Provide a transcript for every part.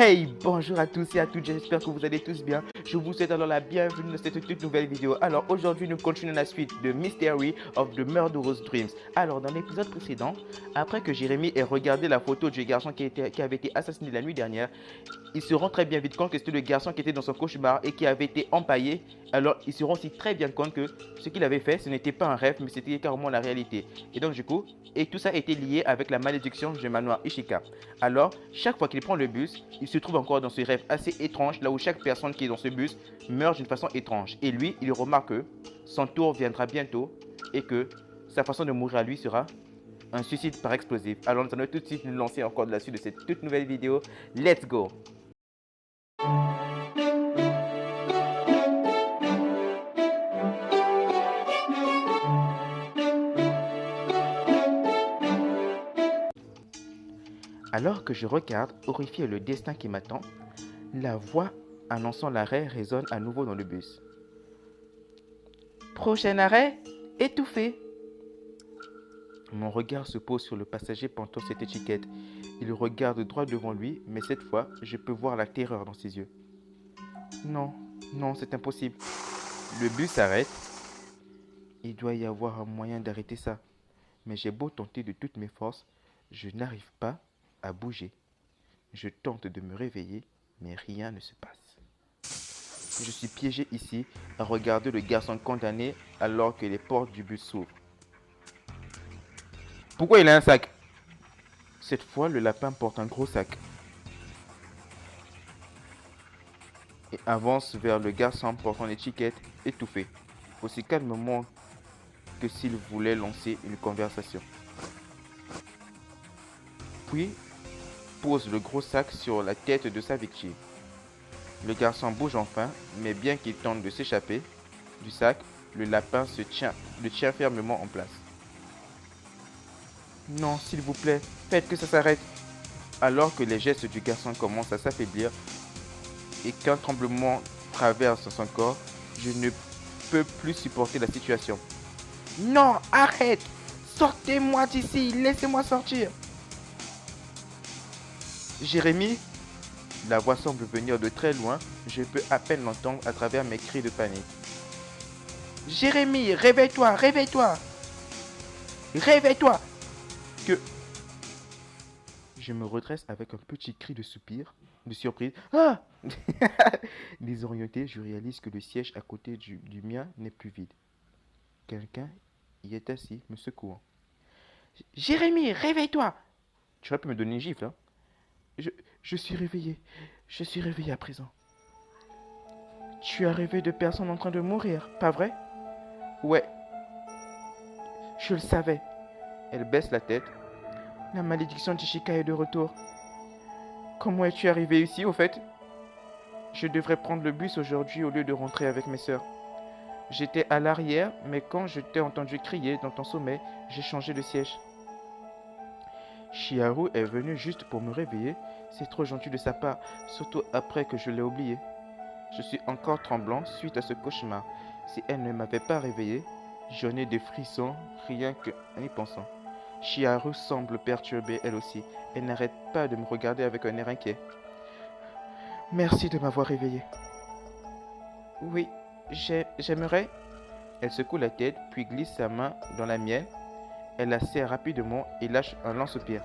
Hey, bonjour à tous et à toutes, j'espère que vous allez tous bien. Je vous souhaite alors la bienvenue dans cette toute nouvelle vidéo. Alors aujourd'hui, nous continuons la suite de Mystery of the Murderous Dreams. Alors dans l'épisode précédent, après que Jérémy ait regardé la photo du garçon qui avait été assassiné la nuit dernière, il se rend très bien vite compte que c'était le garçon qui était dans son cauchemar et qui avait été empaillé. Alors il se rend aussi très bien compte que ce qu'il avait fait, ce n'était pas un rêve, mais c'était carrément la réalité. Et donc du coup, tout ça était lié avec la malédiction du manoir Ishika. Alors, chaque fois qu'il prend le bus, il se trouve encore dans ce rêve assez étrange, là où chaque personne qui est dans ce bus meurt d'une façon étrange. Et lui, il remarque que son tour viendra bientôt et que sa façon de mourir à lui sera un suicide par explosif. Alors nous allons tout de suite nous lancer encore de la suite de cette toute nouvelle vidéo. Let's go! Alors que je regarde, horrifié le destin qui m'attend, la voix annonçant l'arrêt résonne à nouveau dans le bus. Prochain arrêt, étouffé. Mon regard se pose sur le passager portant cette étiquette. Il regarde droit devant lui, mais cette fois, je peux voir la terreur dans ses yeux. Non, non, c'est impossible. Le bus s'arrête. Il doit y avoir un moyen d'arrêter ça. Mais j'ai beau tenter de toutes mes forces, je n'arrive pas à bouger. Je tente de me réveiller, mais rien ne se passe. Je suis piégé ici à regarder le garçon condamné alors que les portes du bus s'ouvrent. Pourquoi il a un sac? Cette fois, le lapin porte un gros sac et avance vers le garçon portant l'étiquette étouffée, aussi calmement que s'il voulait lancer une conversation. Puis, pose le gros sac sur la tête de sa victime. Le garçon bouge enfin, mais bien qu'il tente de s'échapper du sac, le lapin le tient fermement en place. Non, s'il vous plaît, faites que ça s'arrête. Alors que les gestes du garçon commencent à s'affaiblir et qu'un tremblement traverse son corps, je ne peux plus supporter la situation. Non, arrête! Sortez-moi d'ici, laissez-moi sortir! Jérémy? La voix semble venir de très loin, je peux à peine l'entendre à travers mes cris de panique. Jérémy, réveille-toi, réveille-toi! Réveille-toi! Que... Je me redresse avec un petit cri de soupir, de surprise. Ah! Désorienté, je réalise que le siège à côté du mien n'est plus vide. Quelqu'un y est assis, me secouant. Jérémy, réveille-toi! Tu aurais pu me donner une gifle, hein? Je suis réveillé. Je suis réveillé à présent. Tu as rêvé de personnes en train de mourir, pas vrai? Ouais. Je le savais. Elle baisse la tête. La malédiction d'Ishika est de retour. Comment es-tu arrivé ici, au fait? Je devrais prendre le bus aujourd'hui au lieu de rentrer avec mes sœurs. J'étais à l'arrière, mais quand je t'ai entendu crier dans ton sommeil, j'ai changé de siège. Chiharu est venu juste pour me réveiller. C'est trop gentil de sa part, surtout après que je l'ai oublié. Je suis encore tremblant suite à ce cauchemar. Si elle ne m'avait pas réveillé, j'en ai des frissons rien qu'en y pensant. Chiharu semble perturbée elle aussi. Elle n'arrête pas de me regarder avec un air inquiet. Merci de m'avoir réveillé. Oui, j'aimerais. Elle secoue la tête, puis glisse sa main dans la mienne. Elle la serre rapidement et lâche un lance-pierre.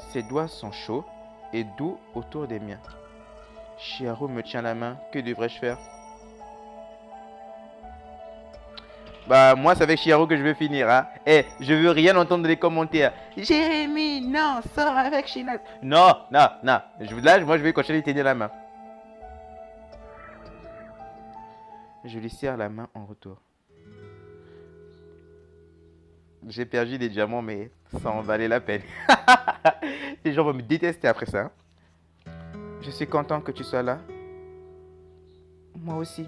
Ses doigts sont chauds et doux autour des miens. Chiharu me tient la main. Que devrais-je faire? Bah, moi, c'est avec Chiharu que je vais finir, hein. Je veux rien entendre dans les commentaires. Jérémy, non, sors avec Shina. Non, non, non. Moi, je vais continuer de tenir la main. Je lui serre la main en retour. J'ai perdu des diamants, mais ça en valait la peine. Les gens vont me détester après ça. Hein. Je suis content que tu sois là. Moi aussi.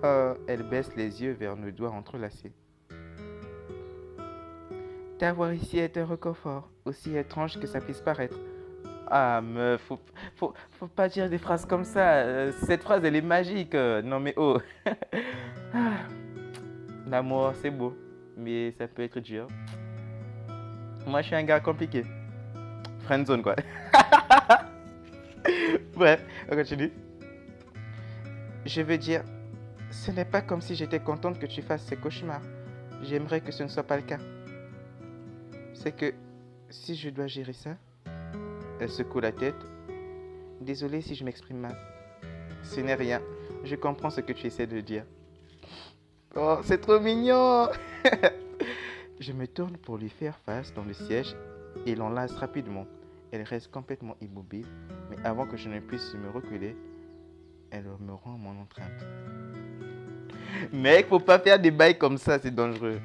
Elle baisse les yeux vers nos doigts entrelacés. T'avoir ici est un réconfort, aussi étrange que ça puisse paraître. Ah, meuf, faut pas dire des phrases comme ça. Cette phrase, elle est magique. Non, mais oh. Ah, l'amour, c'est beau, mais ça peut être dur. Moi, je suis un gars compliqué. Friendzone, quoi. Bref, on continue. Je veux dire, ce n'est pas comme si j'étais contente que tu fasses ces cauchemars. J'aimerais que ce ne soit pas le cas. C'est que si je dois gérer ça, elle secoue la tête. Désolée si je m'exprime mal. Ce n'est rien. Je comprends ce que tu essaies de dire. Oh, c'est trop mignon. Je me tourne pour lui faire face dans le siège et l'enlace rapidement. Elle reste complètement immobile, mais avant que je ne puisse me reculer, elle me rend mon empreinte. Mec, faut pas faire des bails comme ça, c'est dangereux.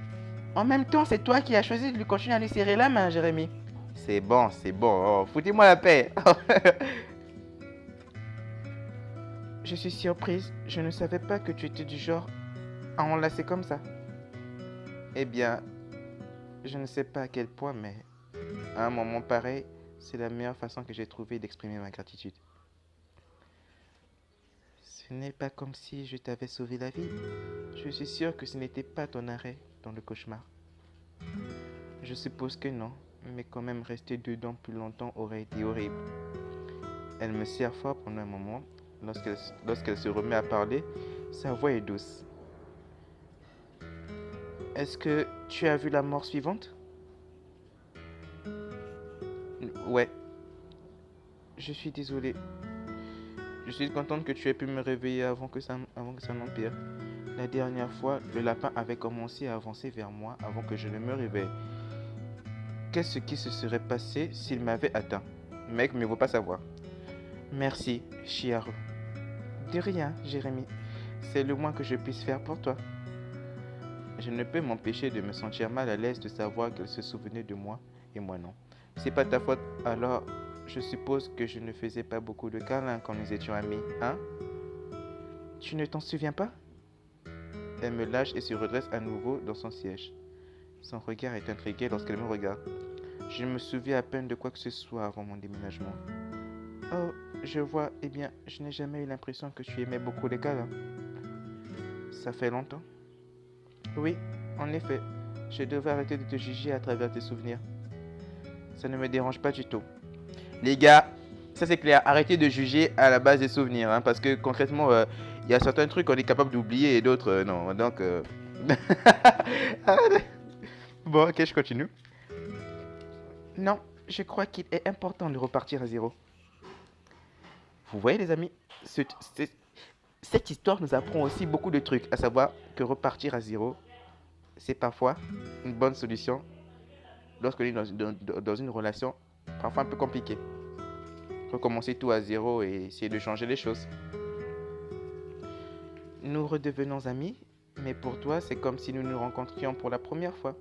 En même temps, c'est toi qui as choisi de lui continuer à lui serrer la main, Jérémy. C'est bon, c'est bon. Oh, foutez-moi la paix. Je suis surprise. Je ne savais pas que tu étais du genre à enlacer comme ça. Eh bien, je ne sais pas à quel point, mais à un moment pareil, c'est la meilleure façon que j'ai trouvé d'exprimer ma gratitude. Ce n'est pas comme si je t'avais sauvé la vie. Je suis sûre que ce n'était pas ton arrêt dans le cauchemar. Je suppose que non, mais quand même rester dedans plus longtemps aurait été horrible. Elle me serre fort pendant un moment. Lorsqu'elle se remet à parler, sa voix est douce. Est-ce que tu as vu la mort suivante? Ouais. Je suis désolée. Je suis contente que tu aies pu me réveiller avant que ça n'empire. La dernière fois, le lapin avait commencé à avancer vers moi avant que je ne me réveille. Qu'est-ce qui se serait passé s'il m'avait atteint? Mec, mais il ne faut pas savoir. Merci, Chiharu. De rien, Jérémy. C'est le moins que je puisse faire pour toi. Je ne peux m'empêcher de me sentir mal à l'aise de savoir qu'elle se souvenait de moi et moi non. C'est pas ta faute, alors je suppose que je ne faisais pas beaucoup de câlins quand nous étions amis, hein? Tu ne t'en souviens pas? Elle me lâche et se redresse à nouveau dans son siège. Son regard est intrigué lorsqu'elle me regarde. Je ne me souviens à peine de quoi que ce soit avant mon déménagement. Oh, je vois, eh bien, je n'ai jamais eu l'impression que tu aimais beaucoup les câlins. Ça fait longtemps? Oui, en effet, je devais arrêter de te juger à travers tes souvenirs. Ça ne me dérange pas du tout. Les gars, ça c'est clair, arrêtez de juger à la base des souvenirs, hein, parce que concrètement, il y a certains trucs qu'on est capable d'oublier et d'autres non. Donc, bon, ok, je continue. Non, je crois qu'il est important de repartir à zéro. Vous voyez les amis, cette histoire nous apprend aussi beaucoup de trucs, à savoir que repartir à zéro, c'est parfois une bonne solution lorsqu'on est dans une relation parfois un peu compliquée. Recommencer tout à zéro et essayer de changer les choses. Nous redevenons amis, mais pour toi, c'est comme si nous nous rencontrions pour la première fois.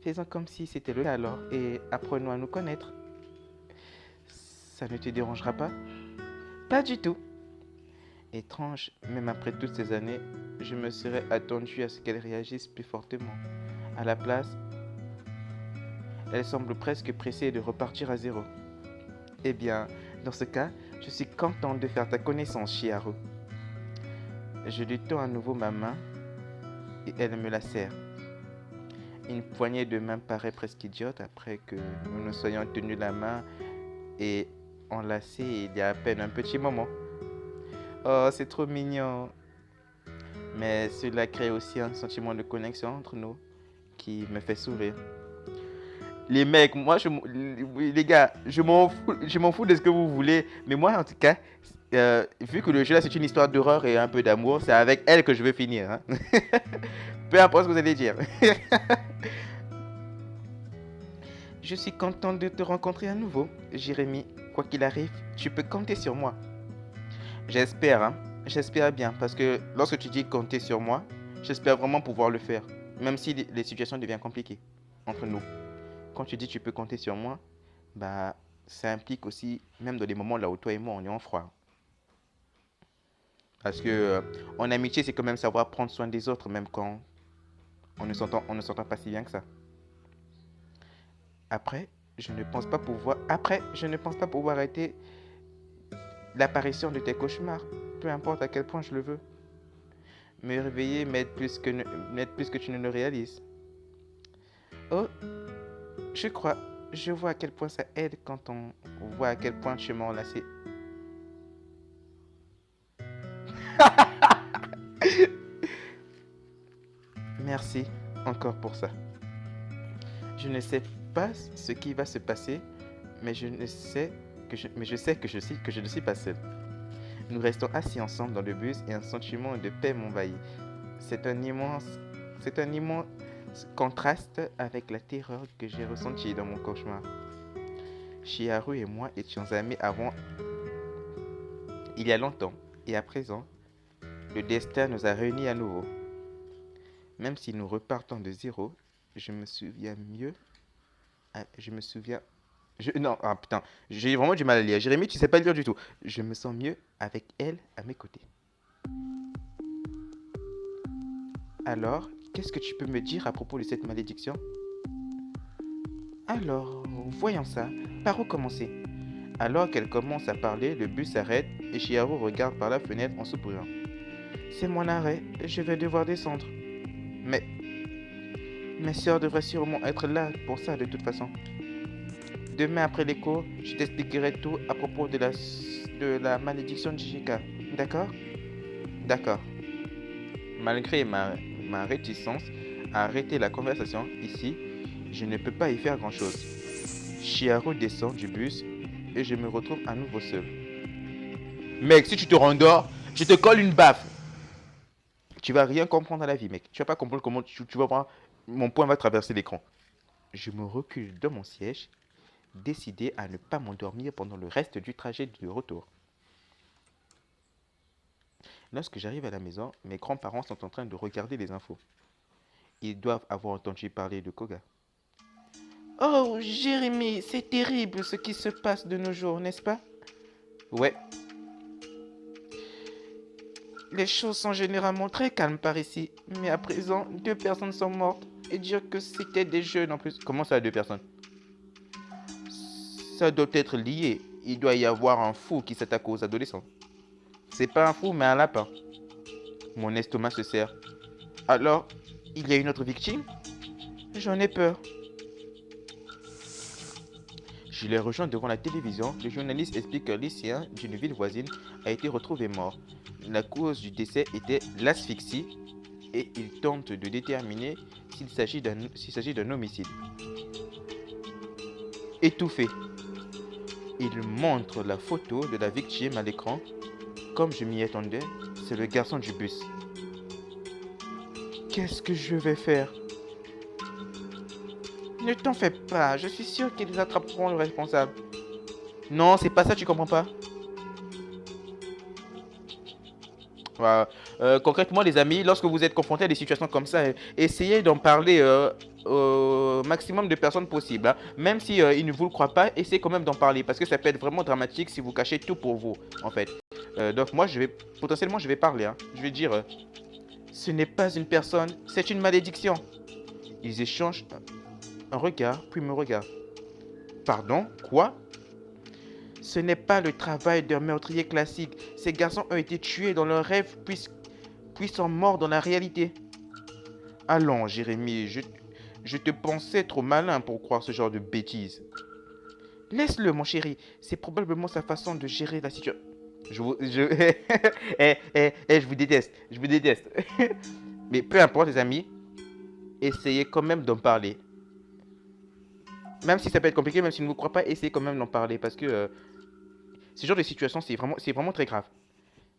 Faisons comme si c'était le cas alors et apprenons à nous connaître. Ça ne te dérangera pas? Pas du tout. Étrange, même après toutes ces années, je me serais attendu à ce qu'elle réagisse plus fortement. À la place, elle semble presque pressée de repartir à zéro. Eh bien, dans ce cas, je suis contente de faire ta connaissance, Chiharu. Je lui tends à nouveau ma main et elle me la serre. Une poignée de main paraît presque idiote après que nous nous soyons tenus la main et enlacés il y a à peine un petit moment. Oh, c'est trop mignon. Mais cela crée aussi un sentiment de connexion entre nous qui me fait sourire. Les mecs, moi, les gars, je m'en fous de ce que vous voulez. Mais moi, en tout cas, vu que le jeu là, c'est une histoire d'horreur et un peu d'amour, c'est avec elle que je veux finir. Hein. Peu importe ce que vous allez dire. Je suis contente de te rencontrer à nouveau, Jérémy. Quoi qu'il arrive, tu peux compter sur moi. J'espère, hein. J'espère bien, parce que lorsque tu dis compter sur moi, j'espère vraiment pouvoir le faire, même si les situations deviennent compliquées entre nous. Quand tu dis tu peux compter sur moi, bah ça implique aussi, même dans des moments là où toi et moi on est en froid. Parce que en amitié, c'est quand même savoir prendre soin des autres, même quand on ne s'entend pas si bien que ça. Après, je ne pense pas pouvoir arrêter l'apparition de tes cauchemars, peu importe à quel point je le veux. Me réveiller m'aide plus que tu ne le réalises. Oh, je Je vois à quel point ça aide quand on voit à quel point je m'en lassé. Merci encore pour ça. Je ne sais pas ce qui va se passer, mais je sais que je ne suis pas seul. Nous restons assis ensemble dans le bus et un sentiment de paix m'envahit. C'est un immense contraste avec la terreur que j'ai ressentie dans mon cauchemar. Chiharu et moi étions amis avant, il y a longtemps, et à présent, le destin nous a réunis à nouveau. Même si nous repartons de zéro, je me souviens mieux. Je me souviens. Non, ah putain, j'ai vraiment du mal à lire. Jérémy, tu sais pas lire du tout. Je me sens mieux avec elle à mes côtés. Alors, qu'est-ce que tu peux me dire à propos de cette malédiction? Alors, voyons ça. Par où commencer? Alors qu'elle commence à parler, le bus s'arrête et Chiharu regarde par la fenêtre en soupirant. C'est mon arrêt, je vais devoir descendre. Mais mes sœurs devraient sûrement être là pour ça de toute façon. Demain après les cours, je t'expliquerai tout à propos de la malédiction de Jijika. D'accord? D'accord. Malgré ma réticence à arrêter la conversation ici, je ne peux pas y faire grand-chose. Chiharu descend du bus et je me retrouve à nouveau seul. Mec, si tu te rendors, je te colle une baffe. Tu vas rien comprendre à la vie, mec. Tu vas pas comprendre comment tu vas voir. Mon poing va traverser l'écran. Je me recule dans mon siège, décidé à ne pas m'endormir pendant le reste du trajet de retour. Lorsque j'arrive à la maison, mes grands-parents sont en train de regarder les infos. Ils doivent avoir entendu parler de Koga. Oh, Jérémy, c'est terrible ce qui se passe de nos jours, n'est-ce pas? Ouais. Les choses sont généralement très calmes par ici, mais à présent, 2 personnes sont mortes et dire que c'était des jeunes en plus. Comment ça, 2 personnes? Ça doit être lié. Il doit y avoir un fou qui s'attaque aux adolescents. C'est pas un fou, mais un lapin. Mon estomac se serre. Alors, il y a une autre victime? J'en ai peur. Je les rejoins devant la télévision. Le journaliste explique qu'un lycéen d'une ville voisine a été retrouvé mort. La cause du décès était l'asphyxie et il tente de déterminer s'il s'agit d'un homicide. Étouffé. Il montre la photo de la victime à l'écran. Comme je m'y attendais, c'est le garçon du bus. Qu'est-ce que je vais faire? Ne t'en fais pas, je suis sûr qu'ils attraperont le responsable. Non, c'est pas ça, tu comprends pas? Voilà. Concrètement, les amis, lorsque vous êtes confrontés à des situations comme ça, essayez d'en parler au maximum de personnes possible, hein. Même si ils ne vous le croient pas, essayez quand même d'en parler parce que ça peut être vraiment dramatique si vous cachez tout pour vous, en fait. Donc moi, potentiellement, je vais parler, hein. Je vais dire, ce n'est pas une personne, c'est une malédiction. Ils échangent un regard, puis me regardent. Pardon? Quoi? Ce n'est pas le travail d'un meurtrier classique. Ces garçons ont été tués dans leur rêve, puis sont morts dans la réalité. Allons, Jérémy, je te pensais trop malin pour croire ce genre de bêtises. Laisse-le, mon chéri. C'est probablement sa façon de gérer la situation. Je vous déteste. Je vous déteste. Mais peu importe, les amis, essayez quand même d'en parler. Même si ça peut être compliqué, même si vous ne me croyez pas, essayez quand même d'en parler parce que ce genre de situation, c'est vraiment très grave.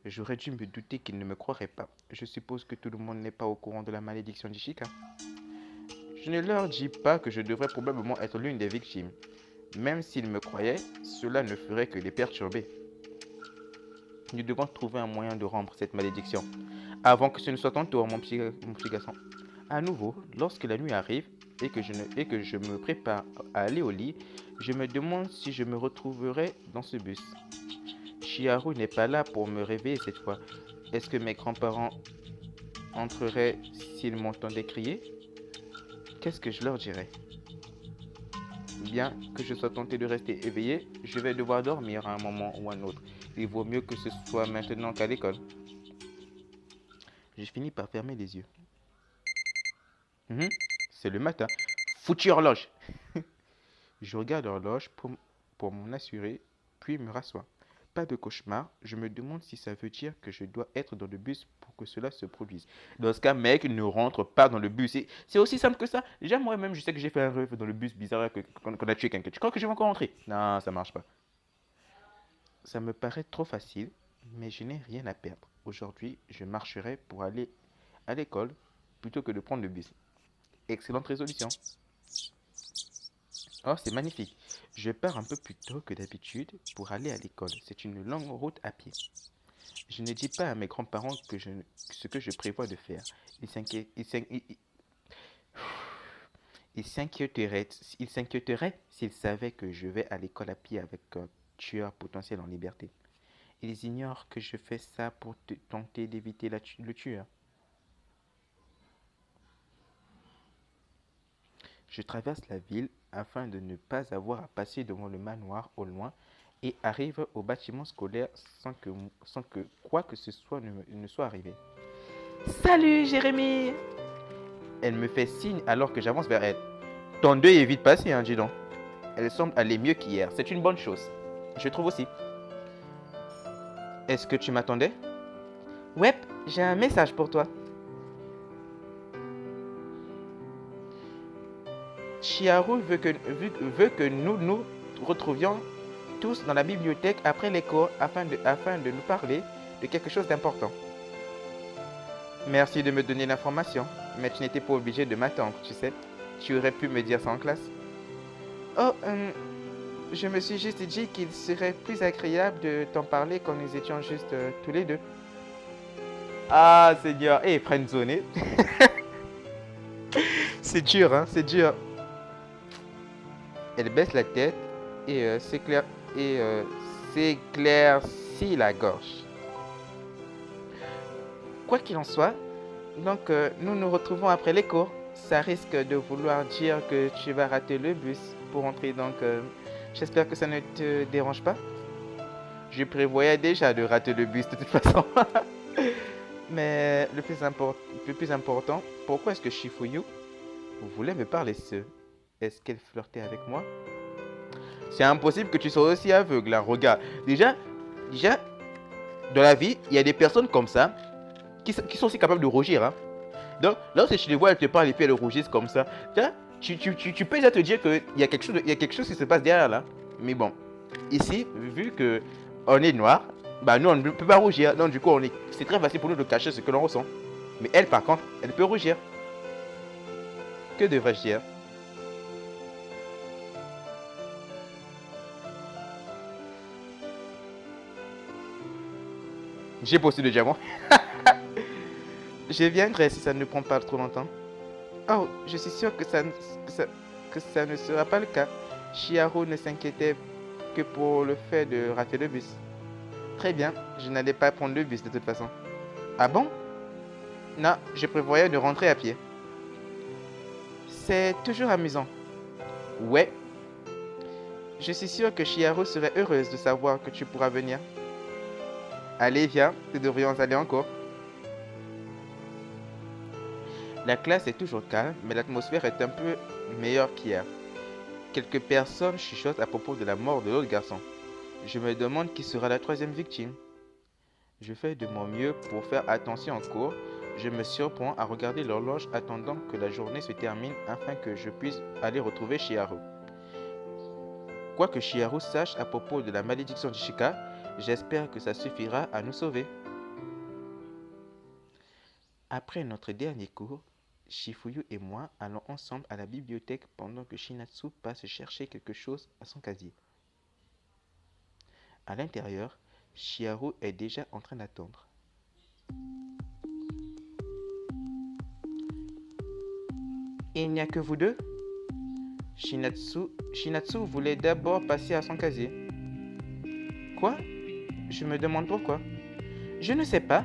J'aurais dû me douter qu'il ne me croirait pas. Je suppose que tout le monde n'est pas au courant de la malédiction d'Ishika. Je ne leur dis pas que je devrais probablement être l'une des victimes. Même s'ils me croyaient, cela ne ferait que les perturber. Nous devons trouver un moyen de rompre cette malédiction, avant que ce ne soit ton tour, mon petit garçon. À nouveau, lorsque la nuit arrive et que je me prépare à aller au lit, je me demande si je me retrouverai dans ce bus. Chiharu n'est pas là pour me réveiller cette fois. Est-ce que mes grands-parents entreraient s'ils m'entendaient crier? Qu'est-ce que je leur dirais? Bien que je sois tenté de rester éveillé, je vais devoir dormir à un moment ou à un autre. Il vaut mieux que ce soit maintenant qu'à l'école. Je finis par fermer les yeux. C'est le matin. Foutue horloge. Je regarde l'horloge pour m'en assurer, puis me rassois. Pas de cauchemar, je me demande si ça veut dire que je dois être dans le bus pour que cela se produise. Dans ce cas, mec, ne rentre pas dans le bus. C'est aussi simple que ça. Déjà, moi-même, je sais que j'ai fait un rêve dans le bus bizarre qu'on a tué quelqu'un. Tu crois que je vais encore rentrer? Non, ça marche pas. Ça me paraît trop facile, mais je n'ai rien à perdre. Aujourd'hui, je marcherai pour aller à l'école plutôt que de prendre le bus. Excellente résolution. Oh, c'est magnifique. Je pars un peu plus tôt que d'habitude pour aller à l'école. C'est une longue route à pied. Je ne dis pas à mes grands-parents ce que je prévois de faire. Ils s'inquiè- ils s'in- ils s'inquiéteraient, ils s'inquiéteraient s'ils savaient que je vais à l'école à pied avec un tueur potentiel en liberté. Ils ignorent que je fais ça pour tenter d'éviter le tueur. Je traverse la ville afin de ne pas avoir à passer devant le manoir au loin et arrive au bâtiment scolaire sans que quoi que ce soit ne soit arrivé. Salut Jérémy! Elle me fait signe alors que j'avance vers elle. Ton deuil est vite passé, hein, dis donc. Elle semble aller mieux qu'hier. C'est une bonne chose. Je trouve aussi. Est-ce que tu m'attendais? Ouais, j'ai un message pour toi. Chiharu veut que nous nous retrouvions tous dans la bibliothèque après les cours afin de nous parler de quelque chose d'important. Merci de me donner l'information, mais tu n'étais pas obligé de m'attendre, tu sais. Tu aurais pu me dire ça en classe. Oh, je me suis juste dit qu'il serait plus agréable de t'en parler quand nous étions juste tous les deux. Ah, Seigneur, hé, friendzoné. C'est dur, hein, c'est dur. Elle baisse la tête et s'éclaircit la gorge. Quoi qu'il en soit, donc nous nous retrouvons après les cours. Ça risque de vouloir dire que tu vas rater le bus pour entrer, donc j'espère que ça ne te dérange pas. Je prévoyais déjà de rater le bus de toute façon. Mais le plus important, pourquoi est-ce que Shifuyu voulait me parler ce? Est-ce qu'elle flirtait avec moi? C'est impossible que tu sois aussi aveugle, là. Regarde. Déjà, dans la vie, il y a des personnes comme ça qui sont aussi capables de rougir, hein. Donc, lorsque tu les vois, elles te parlent et puis elles rougissent comme ça. Tu peux déjà te dire qu'il y a quelque chose qui se passe derrière là. Mais bon, ici, vu que on est noir, bah nous on ne peut pas rougir. Donc du coup, c'est très facile pour nous de cacher ce que l'on ressent. Mais elle, par contre, elle peut rougir. Que devrais-je dire? J'ai posté le diamant. Je viendrai si ça ne prend pas trop longtemps. Oh, je suis sûr que ça ne sera pas le cas. Chiharu ne s'inquiétait que pour le fait de rater le bus. Très bien, je n'allais pas prendre le bus de toute façon. Ah bon? Non, je prévoyais de rentrer à pied. C'est toujours amusant. Ouais, je suis sûr que Chiharu serait heureuse de savoir que tu pourras venir. Allez, viens, nous devrions aller en cours. La classe est toujours calme, mais l'atmosphère est un peu meilleure qu'hier. Quelques personnes chuchotent à propos de la mort de l'autre garçon. Je me demande qui sera la troisième victime. Je fais de mon mieux pour faire attention en cours. Je me surprends à regarder l'horloge attendant que la journée se termine afin que je puisse aller retrouver Chiharu. Quoi que Chiharu sache à propos de la malédiction d'Ishika, j'espère que ça suffira à nous sauver. Après notre dernier cours, Shifuyu et moi allons ensemble à la bibliothèque pendant que Shinatsu passe chercher quelque chose à son casier. À l'intérieur, Chiharu est déjà en train d'attendre. Il n'y a que vous deux? Shinatsu voulait d'abord passer à son casier. Quoi? Je me demande pourquoi. Je ne sais pas,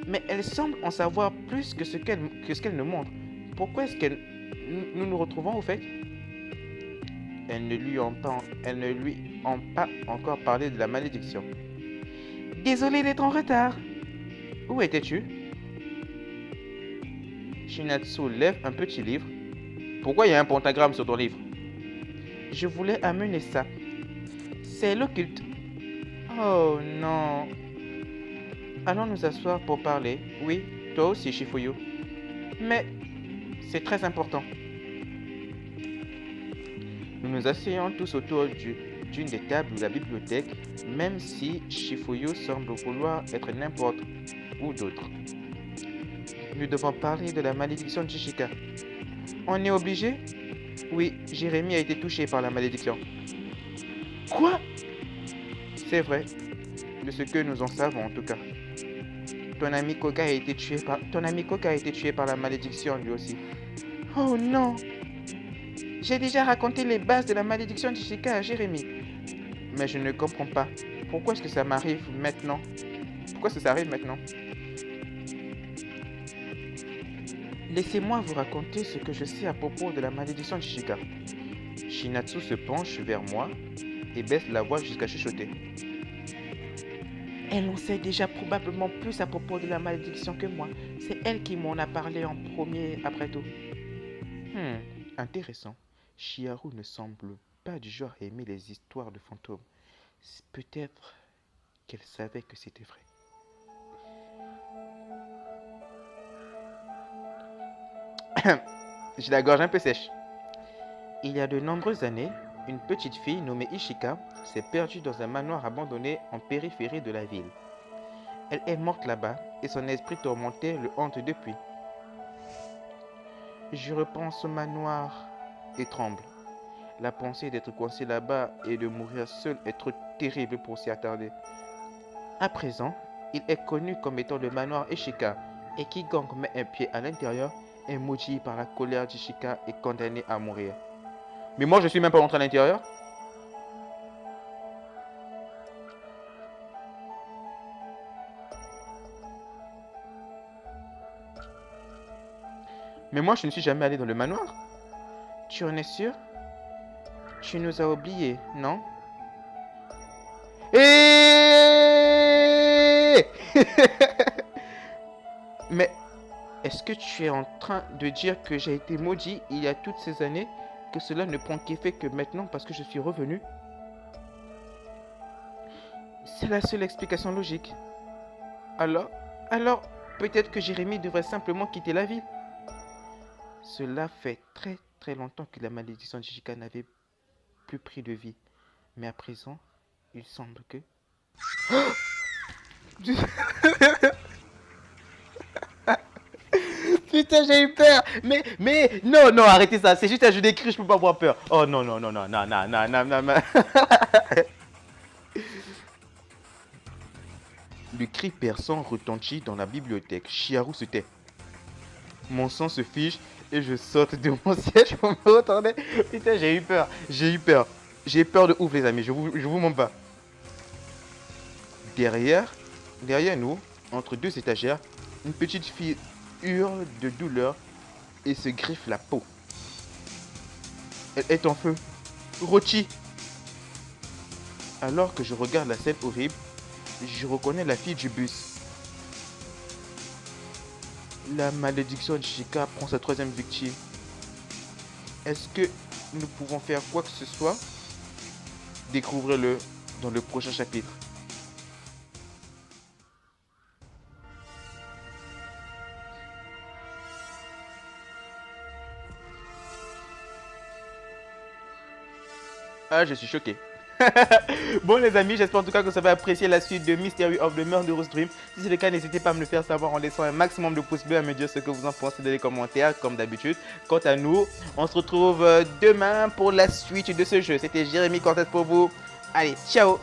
mais elle semble en savoir plus que ce qu'elle nous montre. Pourquoi est-ce que nous nous retrouvons au fait? Elle ne lui ont pas encore parlé de la malédiction. Désolé d'être en retard. Où étais-tu? Shinatsu lève un petit livre. Pourquoi il y a un pentagramme sur ton livre? Je voulais amener ça. C'est l'occulte. Oh non. Allons nous asseoir pour parler. Oui, toi aussi, Shifuyu. Mais c'est très important. Nous nous asseyons tous autour d'une des tables de la bibliothèque, même si Shifuyu semble vouloir être n'importe où d'autre. Nous devons parler de la malédiction de Chichika. On est obligé? Oui, Jérémie a été touché par la malédiction. Quoi? C'est vrai, de ce que nous en savons en tout cas. Ton ami Koga a été tué par la malédiction lui aussi. Oh non! J'ai déjà raconté les bases de la malédiction de Chichika à Jérémie. Mais je ne comprends pas. Pourquoi est-ce que ça m'arrive maintenant? Pourquoi est-ce que ça arrive maintenant? Laissez-moi vous raconter ce que je sais à propos de la malédiction de Chichika. Shinatsu se penche vers moi et baisse la voix jusqu'à chuchoter. Elle en sait déjà probablement plus à propos de la malédiction que moi. C'est elle qui m'en a parlé en premier après tout. Intéressant. Chiharu ne semble pas du genre à aimer les histoires de fantômes. Peut-être qu'elle savait que c'était vrai. J'ai la gorge un peu sèche. Il y a de nombreuses années, une petite fille nommée Ishika s'est perdue dans un manoir abandonné en périphérie de la ville. Elle est morte là-bas et son esprit tourmenté le hante depuis. Je repense au manoir et tremble. La pensée d'être coincé là-bas et de mourir seul est trop terrible pour s'y attarder. À présent, il est connu comme étant le manoir Ishika et quiconque met un pied à l'intérieur est maudit par la colère d'Ishika et condamné à mourir. Mais moi, je suis même pas rentré à l'intérieur. Mais moi, je ne suis jamais allé dans le manoir. Tu en es sûr? Tu nous as oubliés, non? Mais est-ce que tu es en train de dire que j'ai été maudit il y a toutes ces années, que cela ne prend qu'effet que maintenant parce que je suis revenu? C'est la seule explication logique. Alors peut-être que Jérémie devrait simplement quitter la ville. Cela fait très longtemps que la malédiction de Chichika n'avait plus pris de vie. Mais à présent, il semble que... Putain, j'ai eu peur. Mais, non, arrêtez ça. C'est juste un jeu d'écrit, je peux pas avoir peur. Oh non. Le cri perçant retentit dans la bibliothèque. Chiharu se tait. Mon sang se fige et je saute de mon siège pour me retourner. Putain, j'ai eu peur. J'ai peur de ouf, les amis. Je vous mens pas. Derrière nous, entre deux étagères, une petite fille hurle de douleur et se griffe la peau. Elle est en feu. Rochi. Alors que je regarde la scène horrible, je reconnais la fille du bus. La malédiction de Chichika prend sa troisième victime. Est-ce que nous pouvons faire quoi que ce soit? Découvrez-le dans le prochain chapitre. Ah, je suis choqué. Bon les amis, j'espère en tout cas que vous avez apprécié la suite de Mystery of the Murderous Dream. Si c'est le cas, n'hésitez pas à me le faire savoir en laissant un maximum de pouces bleus, à me dire ce que vous en pensez dans les commentaires comme d'habitude. Quant à nous, on se retrouve demain pour la suite de ce jeu. C'était Jérémy Cortez pour vous. Allez, ciao!